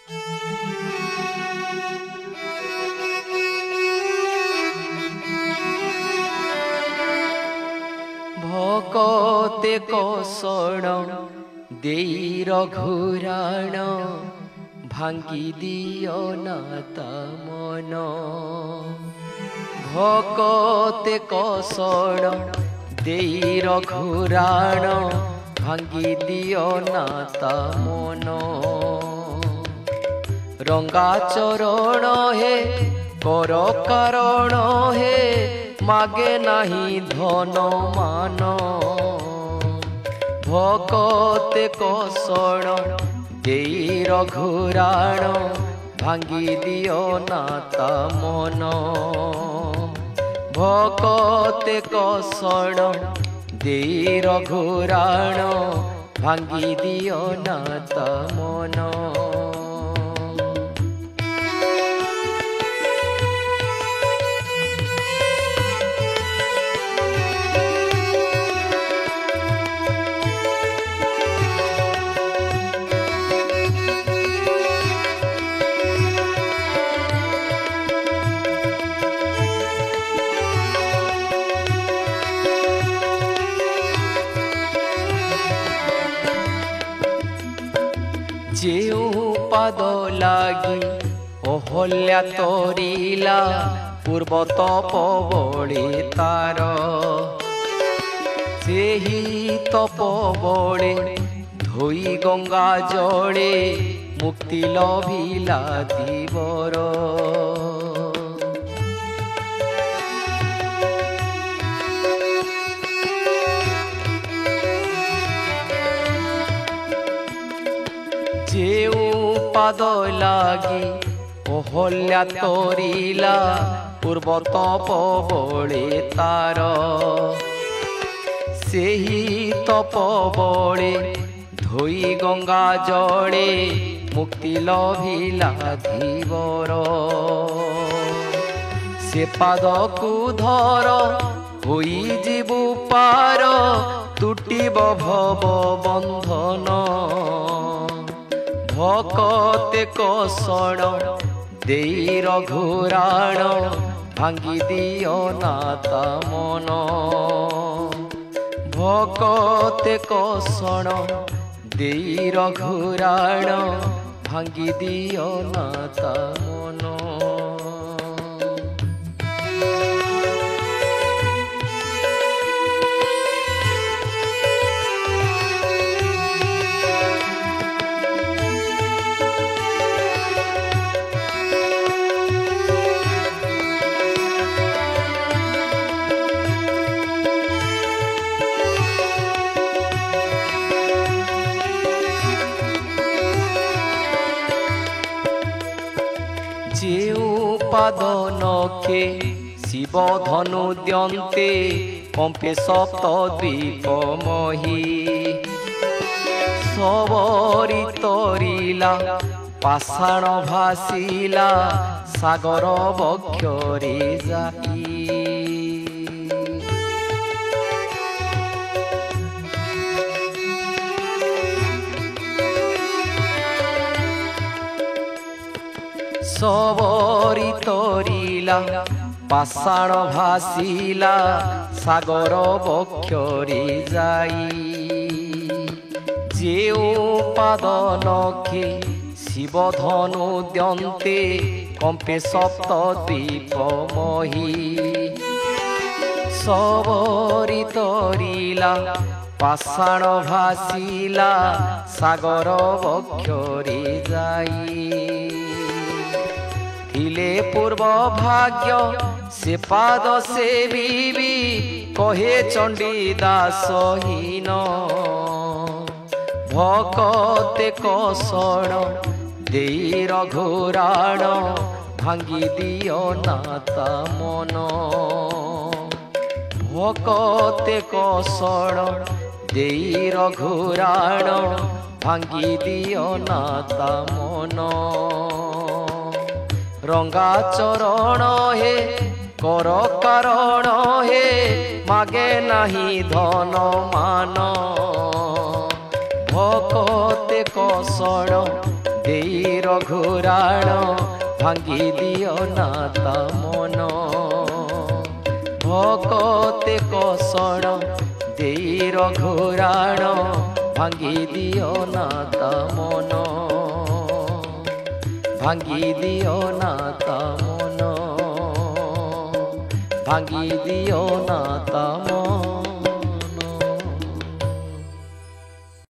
ভকতে কষণ দেই রঘুরাণ ভাঙ্গি দিও না তা মন। ভকতে কষণ দেই রঘুরাণ ভাঙ্গি দিও না তা মন। রঙ্গা চরণ হে কর কারণ হে মাগে নাহি ধন মান। ভকতে কষণ দেই রঘুরাণ ভাঙ্গি দিও না তা মন। ভকতে কষণ দেই রঘুরাণ ভাঙ্গি দিও না তা মন। যেউ পাদ লাগি অহল্যা তরিলা পূর্ব তপবଳେ তার। ସେହି তপবଳେ ধୋଇ গঙ্গা জলে মুক্তি লভিলা দিবর। যেউ পাদ লাগি অহল্যা তরিলা পূর্ব তপবଳେ তার। ସେହି তপবଳେ ধୋଇ গঙ্গা জলে মুক্তি লভিলা ধীবর। সে পাদকু ধর হই ଯିବୁ পার তুটিব ভব বন্ধন। ভকতে কষণ দেই রঘুরাণ ভাঙ্গি দিও না তা মন। ভকতে কষণ দেই রঘুরাণ ভাঙ্গি দিও না তা মন। যেউ পাদ নখে শিব ধনু দ্যন্তে কম্পে সপ্ত দ্বীপ মহি। সবরি তরিলা পাষাণ ভাসিলা সাগর বক্ষরে যাই। সবরি তরিলা পাষাণ ভাসিলা সাগর বক্ষরে যাই। যেউ পাদ নখে শিব ধনু দ্যন্তে কম্পে সপ্ত দ্বীপ মহি। সবরি তরিলা পাষাণ ভাসিলা সাগর বক্ষরে যাই। থিলে পূর্ব ভাগ্য সে পাদ সেবিবি কহে চণ্ডী দাসহীন। ভকতে কষণ দেই রঘুরাণ ভাঙ্গি দিও না তা মন। ভকতে কষণ দেই রঘুরাণ ভাঙ্গি দিও না তা মন। রঙ্গা চরণ হে কর কারণ হে মাগে নাহি ধন মান। ভকতে কষণ দেই রঘুরাণ ভাঙ্গি দিও না তা মন ভকতে কষণ দেই রঘুরাণ ভাঙ্গি দিও না তা মন ভাঙ্গি দিও না তা মন ভাঙ্গি দিও না তা মন